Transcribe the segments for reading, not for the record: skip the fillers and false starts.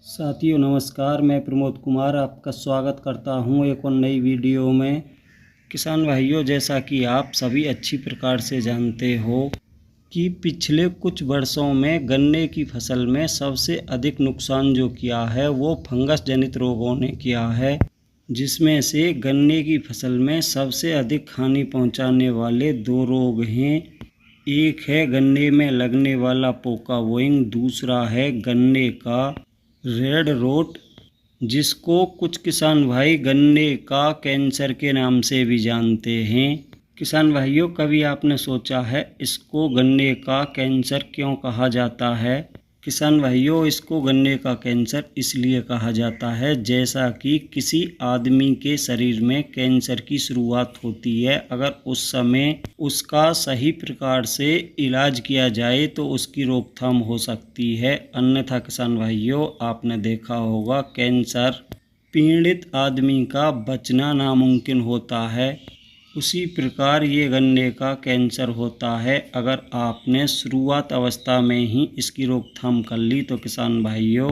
साथियों नमस्कार, मैं प्रमोद कुमार आपका स्वागत करता हूं एक और नई वीडियो में। किसान भाइयों, जैसा कि आप सभी अच्छी प्रकार से जानते हो कि पिछले कुछ वर्षों में गन्ने की फसल में सबसे अधिक नुकसान जो किया है वो फंगस जनित रोगों ने किया है, जिसमें से गन्ने की फसल में सबसे अधिक हानि पहुंचाने वाले दो रोग हैं। एक है गन्ने में लगने वाला पोका वोइंग, दूसरा है गन्ने का रेड रोट, जिसको कुछ किसान भाई गन्ने का कैंसर के नाम से भी जानते हैं। किसान भाइयों, कभी आपने सोचा है इसको गन्ने का कैंसर क्यों कहा जाता है? किसान भाइयों, इसको गन्ने का कैंसर इसलिए कहा जाता है जैसा कि किसी आदमी के शरीर में कैंसर की शुरुआत होती है, अगर उस समय उसका सही प्रकार से इलाज किया जाए तो उसकी रोकथाम हो सकती है। अन्यथा किसान भाइयों, आपने देखा होगा कैंसर पीड़ित आदमी का बचना नामुमकिन होता है। उसी प्रकार ये गन्ने का कैंसर होता है। अगर आपने शुरुआत अवस्था में ही इसकी रोकथाम कर ली तो किसान भाइयों,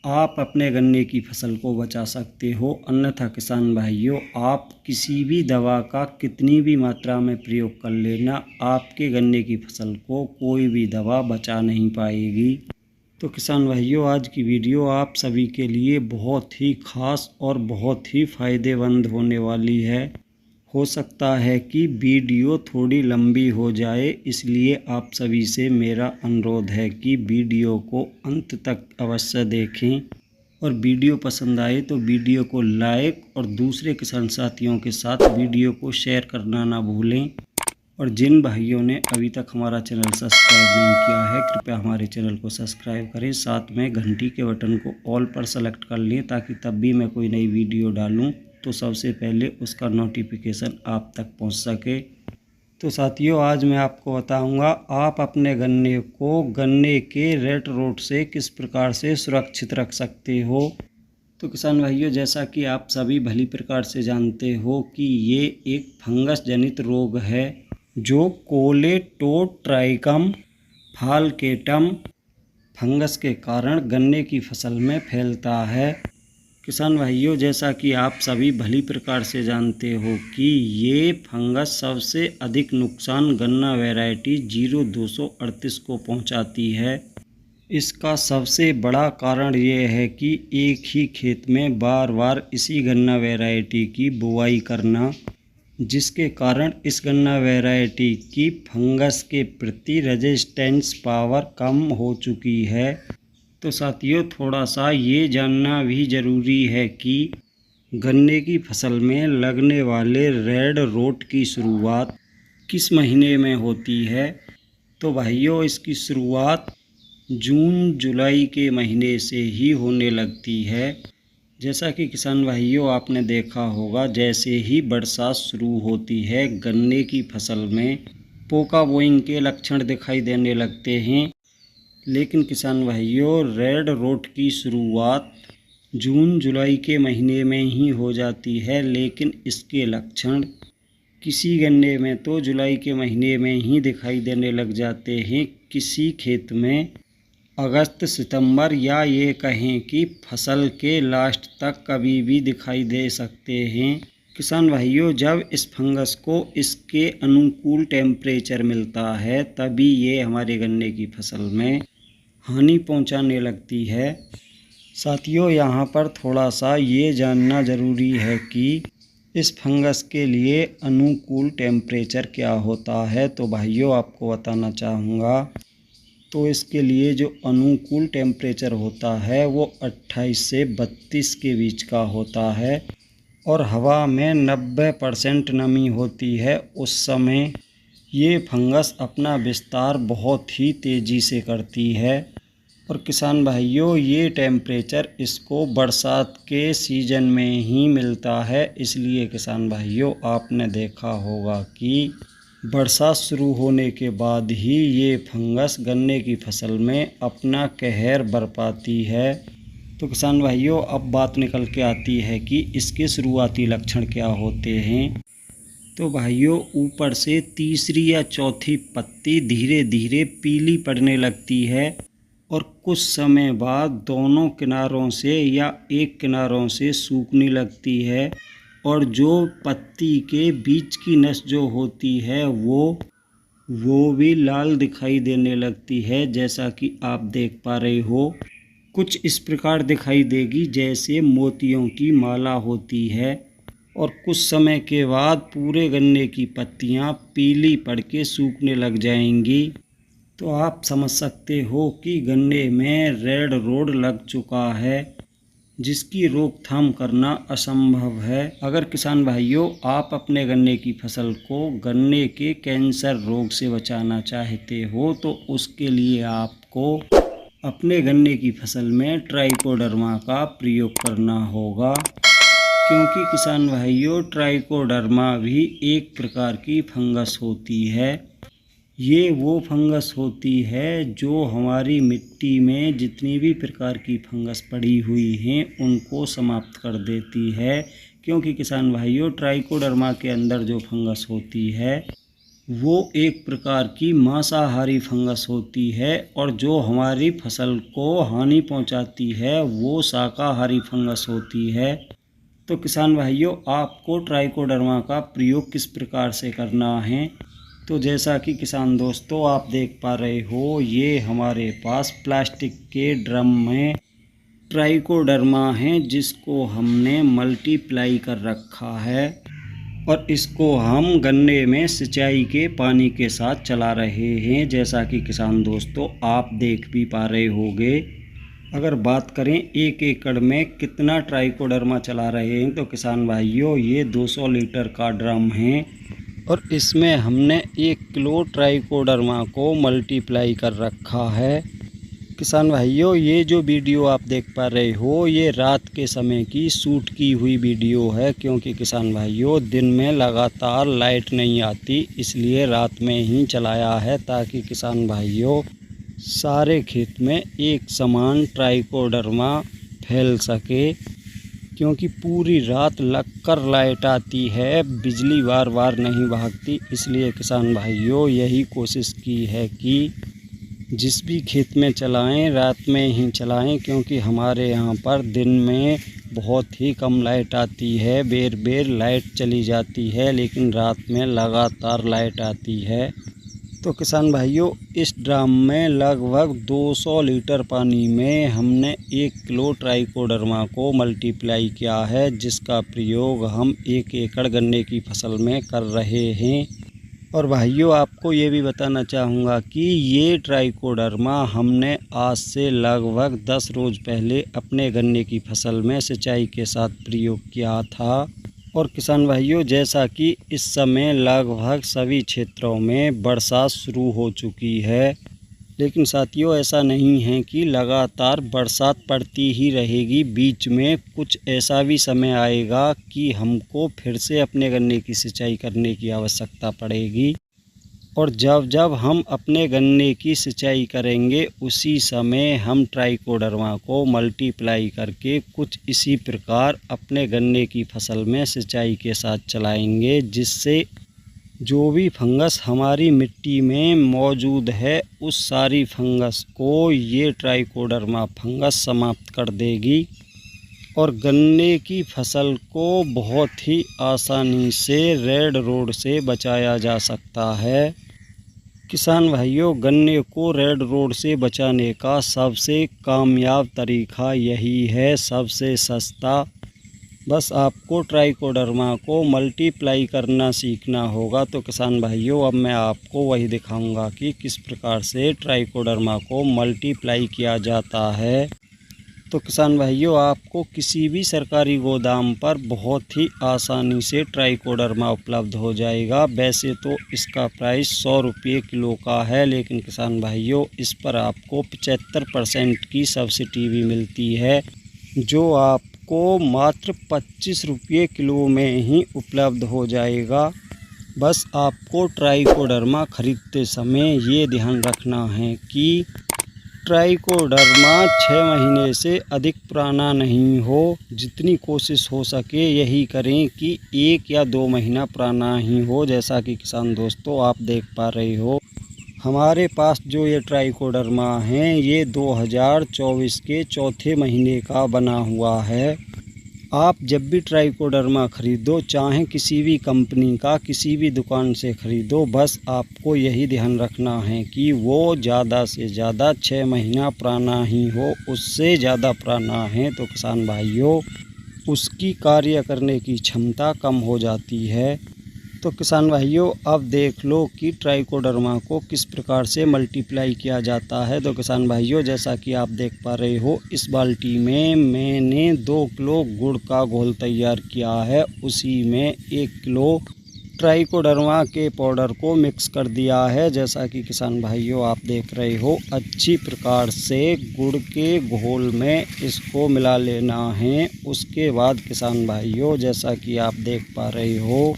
आप अपने गन्ने की फसल को बचा सकते हो। अन्यथा किसान भाइयों, आप किसी भी दवा का कितनी भी मात्रा में प्रयोग कर लेना, आपके गन्ने की फसल को कोई भी दवा बचा नहीं पाएगी। तो किसान भाइयों, आज की वीडियो आप सभी के लिए बहुत ही खास और बहुत ही फ़ायदेमंद होने वाली है। हो सकता है कि वीडियो थोड़ी लंबी हो जाए, इसलिए आप सभी से मेरा अनुरोध है कि वीडियो को अंत तक अवश्य देखें और वीडियो पसंद आए तो वीडियो को लाइक और दूसरे किसान साथियों के साथ वीडियो को शेयर करना ना भूलें। और जिन भाइयों ने अभी तक हमारा चैनल सब्सक्राइब नहीं किया है, कृपया हमारे चैनल को सब्सक्राइब करें, साथ में घंटी के बटन को ऑल पर सेलेक्ट कर लें ताकि तब भी मैं कोई नई वीडियो डालूं तो सबसे पहले उसका नोटिफिकेशन आप तक पहुंच सके। तो साथियों, आज मैं आपको बताऊंगा आप अपने गन्ने को गन्ने के रेड रोट से किस प्रकार से सुरक्षित रख सकते हो। तो किसान भाइयों, जैसा कि आप सभी भली प्रकार से जानते हो कि ये एक फंगस जनित रोग है जो कोलेटोट्राइकम फालकेटम फंगस के कारण गन्ने की फसल में फैलता है। किसान भाइयों, जैसा कि आप सभी भली प्रकार से जानते हो कि ये फंगस सबसे अधिक नुकसान गन्ना वैरायटी 0238 को पहुंचाती है। इसका सबसे बड़ा कारण ये है कि एक ही खेत में बार बार इसी गन्ना वैरायटी की बुआई करना, जिसके कारण इस गन्ना वैरायटी की फंगस के प्रति रेजिस्टेंस पावर कम हो चुकी है। तो साथियों, थोड़ा सा ये जानना भी ज़रूरी है कि गन्ने की फसल में लगने वाले रेड रोट की शुरुआत किस महीने में होती है। तो भाइयों, इसकी शुरुआत जून जुलाई के महीने से ही होने लगती है। जैसा कि किसान भाइयों, आपने देखा होगा जैसे ही बरसात शुरू होती है गन्ने की फसल में पोका बोइंग के लक्षण दिखाई देने लगते हैं। लेकिन किसान भाइयों, रेड रोट की शुरुआत जून जुलाई के महीने में ही हो जाती है, लेकिन इसके लक्षण किसी गन्ने में तो जुलाई के महीने में ही दिखाई देने लग जाते हैं, किसी खेत में अगस्त सितंबर या ये कहें कि फसल के लास्ट तक कभी भी दिखाई दे सकते हैं। किसान भाइयों, जब इस फंगस को इसके अनुकूल टेम्परेचर मिलता है तभी ये हमारे गन्ने की फसल में हानि पहुंचाने लगती है। साथियों, यहाँ पर थोड़ा सा ये जानना ज़रूरी है कि इस फंगस के लिए अनुकूल टेम्परेचर क्या होता है। तो भाइयों, आपको बताना चाहूँगा, तो इसके लिए जो अनुकूल टेम्परेचर होता है वो 28 से 32 के बीच का होता है और हवा में 90% नमी होती है। उस समय ये फंगस अपना विस्तार बहुत ही तेज़ी से करती है। और किसान भाइयों, ये टेम्परेचर इसको बरसात के सीज़न में ही मिलता है, इसलिए किसान भाइयों, आपने देखा होगा कि बरसात शुरू होने के बाद ही ये फंगस गन्ने की फसल में अपना कहर बरपाती है। तो किसान भाइयों, अब बात निकल के आती है कि इसके शुरुआती लक्षण क्या होते हैं। तो भाइयों, ऊपर से तीसरी या चौथी पत्ती धीरे धीरे पीली पड़ने लगती है और कुछ समय बाद दोनों किनारों से या एक किनारों से सूखने लगती है और जो पत्ती के बीच की नस जो होती है वो भी लाल दिखाई देने लगती है, जैसा कि आप देख पा रहे हो। कुछ इस प्रकार दिखाई देगी जैसे मोतियों की माला होती है। और कुछ समय के बाद पूरे गन्ने की पत्तियां पीली पड़ के सूखने लग जाएंगी। तो आप समझ सकते हो कि गन्ने में रेड रोड लग चुका है, जिसकी रोकथाम करना असंभव है। अगर किसान भाइयों आप अपने गन्ने की फसल को गन्ने के कैंसर रोग से बचाना चाहते हो तो उसके लिए आपको अपने गन्ने की फसल में ट्राइकोडर्मा का प्रयोग करना होगा, क्योंकि किसान भाइयों ट्राइकोडर्मा भी एक प्रकार की फंगस होती है। ये वो फंगस होती है जो हमारी मिट्टी में जितनी भी प्रकार की फंगस पड़ी हुई हैं उनको समाप्त कर देती है। क्योंकि किसान भाइयों ट्राइकोडर्मा के अंदर जो फंगस होती है वो एक प्रकार की मांसाहारी फंगस होती है और जो हमारी फसल को हानि पहुंचाती है वो शाकाहारी फंगस होती है। तो किसान भाइयों आपको ट्राइकोडर्मा का प्रयोग किस प्रकार से करना है, तो जैसा कि किसान दोस्तों आप देख पा रहे हो ये हमारे पास प्लास्टिक के ड्रम में ट्राइकोडर्मा है जिसको हमने मल्टीप्लाई कर रखा है और इसको हम गन्ने में सिंचाई के पानी के साथ चला रहे हैं, जैसा कि किसान दोस्तों आप देख भी पा रहे होंगे। अगर बात करें 1 एकड़ में कितना ट्राइकोडर्मा चला रहे हैं तो किसान भाइयों ये 200 लीटर का ड्रम है और इसमें हमने 1 किलो ट्राइकोडर्मा को मल्टीप्लाई कर रखा है। किसान भाइयों ये जो वीडियो आप देख पा रहे हो ये रात के समय की शूट की हुई वीडियो है, क्योंकि किसान भाइयों दिन में लगातार लाइट नहीं आती, इसलिए रात में ही चलाया है ताकि किसान भाइयों सारे खेत में एक समान ट्राइकोडर्मा फैल सके। क्योंकि पूरी रात लगकर लाइट आती है, बिजली बार बार नहीं भागती, इसलिए किसान भाइयों यही कोशिश की है कि जिस भी खेत में चलाएं रात में ही चलाएं, क्योंकि हमारे यहाँ पर दिन में बहुत ही कम लाइट आती है, बेर बेर लाइट चली जाती है, लेकिन रात में लगातार लाइट आती है। तो किसान भाइयों इस ड्राम में लगभग 200 लीटर पानी में हमने 1 किलो ट्राइकोडर्मा को मल्टीप्लाई किया है, जिसका प्रयोग हम 1 एकड़ गन्ने की फसल में कर रहे हैं। और भाइयों आपको ये भी बताना चाहूँगा कि ये ट्राइकोडर्मा हमने आज से लगभग 10 रोज़ पहले अपने गन्ने की फसल में सिंचाई के साथ प्रयोग किया था। और किसान भाइयों जैसा कि इस समय लगभग सभी क्षेत्रों में बरसात शुरू हो चुकी है, लेकिन साथियों ऐसा नहीं है कि लगातार बरसात पड़ती ही रहेगी। बीच में कुछ ऐसा भी समय आएगा कि हमको फिर से अपने गन्ने की सिंचाई करने की आवश्यकता पड़ेगी। और जब जब हम अपने गन्ने की सिंचाई करेंगे उसी समय हम ट्राइकोडर्मा को मल्टीप्लाई करके कुछ इसी प्रकार अपने गन्ने की फसल में सिंचाई के साथ चलाएंगे, जिससे जो भी फंगस हमारी मिट्टी में मौजूद है उस सारी फंगस को ये ट्राइकोडर्मा फंगस समाप्त कर देगी और गन्ने की फसल को बहुत ही आसानी से रेड रोड से बचाया जा सकता है। किसान भाइयों गन्ने को रेड रोड से बचाने का सबसे कामयाब तरीका यही है, सबसे सस्ता। बस आपको ट्राइकोडर्मा को मल्टीप्लाई करना सीखना होगा। तो किसान भाइयों अब मैं आपको वही दिखाऊंगा कि किस प्रकार से ट्राइकोडर्मा को मल्टीप्लाई किया जाता है। तो किसान भाइयों आपको किसी भी सरकारी गोदाम पर बहुत ही आसानी से ट्राइकोडर्मा उपलब्ध हो जाएगा। वैसे तो इसका प्राइस 100 रुपये किलो का है, लेकिन किसान भाइयों इस पर आपको 75% की सब्सिडी भी मिलती है, जो आपको मात्र 25 रुपये किलो में ही उपलब्ध हो जाएगा। बस आपको ट्राइकोडर्मा खरीदते समय ये ध्यान रखना है कि ट्राइकोडर्मा 6 महीने से अधिक पुराना नहीं हो। जितनी कोशिश हो सके यही करें कि 1 या 2 महीना पुराना ही हो। जैसा कि किसान दोस्तों आप देख पा रहे हो हमारे पास जो ये ट्राइकोडर्मा हैं ये 2024 के चौथे महीने का बना हुआ है। आप जब भी ट्राइकोडर्मा ख़रीदो, चाहे किसी भी कंपनी का किसी भी दुकान से ख़रीदो, बस आपको यही ध्यान रखना है कि वो ज़्यादा से ज़्यादा 6 महीना पुराना ही हो। उससे ज़्यादा पुराना है तो किसान भाइयों उसकी कार्य करने की क्षमता कम हो जाती है। तो किसान भाइयों अब देख लो कि ट्राइकोडर्मा को किस प्रकार से मल्टीप्लाई किया जाता है। तो किसान भाइयों जैसा कि आप देख पा रहे हो, इस बाल्टी में मैंने 2 किलो गुड़ का घोल तैयार किया है। उसी में 1 किलो ट्राइकोडर्मा के पाउडर को मिक्स कर दिया है। जैसा कि किसान भाइयों आप देख रहे हो, अच्छी प्रकार से गुड़ के घोल में इसको मिला लेना है। उसके बाद किसान भाइयों जैसा कि आप देख पा रहे हो,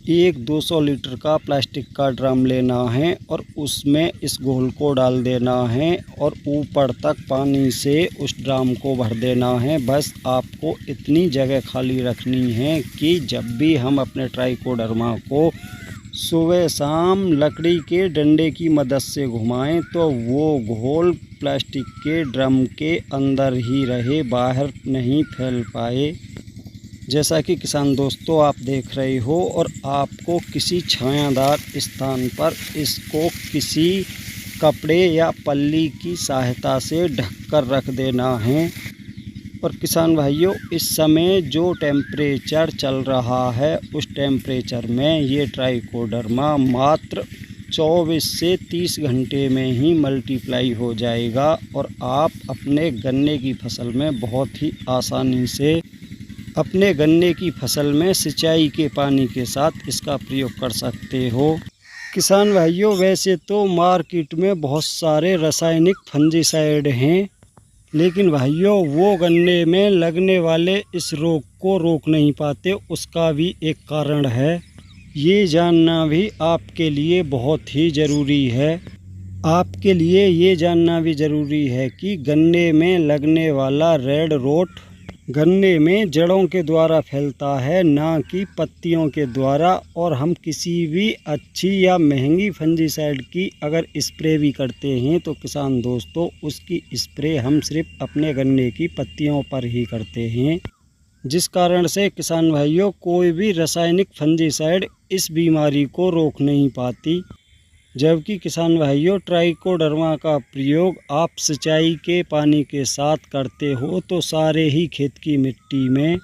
एक 200 लीटर का प्लास्टिक का ड्रम लेना है और उसमें इस घोल को डाल देना है और ऊपर तक पानी से उस ड्रम को भर देना है। बस आपको इतनी जगह खाली रखनी है कि जब भी हम अपने ट्राइकोडर्मा को सुबह शाम लकड़ी के डंडे की मदद से घुमाएं तो वो घोल प्लास्टिक के ड्रम के अंदर ही रहे, बाहर नहीं फैल पाए। जैसा कि किसान दोस्तों आप देख रहे हो, और आपको किसी छायादार स्थान पर इसको किसी कपड़े या पल्ली की सहायता से ढककर रख देना है। और किसान भाइयों इस समय जो टेम्परेचर चल रहा है उस टेम्परेचर में ये ट्राइकोडर्मा मात्र 24 से 30 घंटे में ही मल्टीप्लाई हो जाएगा और आप अपने गन्ने की फसल में बहुत ही आसानी से अपने गन्ने की फसल में सिंचाई के पानी के साथ इसका प्रयोग कर सकते हो। किसान भाइयों वैसे तो मार्केट में बहुत सारे रासायनिक फंजीसाइड हैं, लेकिन भाइयों वो गन्ने में लगने वाले इस रोग को रोक नहीं पाते। उसका भी एक कारण है, ये जानना भी आपके लिए बहुत ही ज़रूरी है। आपके लिए ये जानना भी ज़रूरी है कि गन्ने में लगने वाला रेड रोट गन्ने में जड़ों के द्वारा फैलता है, ना कि पत्तियों के द्वारा। और हम किसी भी अच्छी या महंगी फंजीसाइड की अगर स्प्रे भी करते हैं तो किसान दोस्तों उसकी स्प्रे हम सिर्फ अपने गन्ने की पत्तियों पर ही करते हैं, जिस कारण से किसान भाइयों कोई भी रासायनिक फंजीसाइड इस बीमारी को रोक नहीं पाती। जबकि किसान भाइयों ट्राइकोडर्मा का प्रयोग आप सिंचाई के पानी के साथ करते हो तो सारे ही खेत की मिट्टी में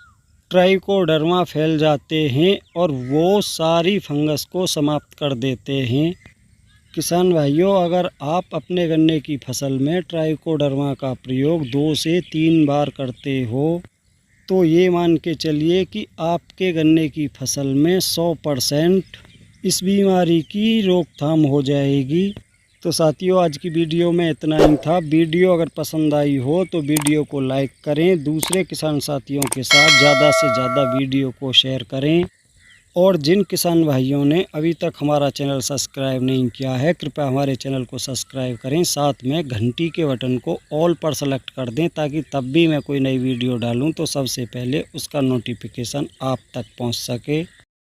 ट्राइकोडर्मा फैल जाते हैं और वो सारी फंगस को समाप्त कर देते हैं। किसान भाइयों अगर आप अपने गन्ने की फसल में ट्राइकोडर्मा का प्रयोग 2 से 3 बार करते हो तो ये मान के चलिए कि आपके गन्ने की फसल में 100% इस बीमारी की रोकथाम हो जाएगी। तो साथियों आज की वीडियो में इतना ही था। वीडियो अगर पसंद आई हो तो वीडियो को लाइक करें, दूसरे किसान साथियों के साथ ज़्यादा से ज़्यादा वीडियो को शेयर करें। और जिन किसान भाइयों ने अभी तक हमारा चैनल सब्सक्राइब नहीं किया है कृपया हमारे चैनल को सब्सक्राइब करें, साथ में घंटी के बटन को ऑल पर सेलेक्ट कर दें ताकि तब भी मैं कोई नई वीडियो डालूं तो सबसे पहले उसका नोटिफिकेशन आप तक पहुंच सके।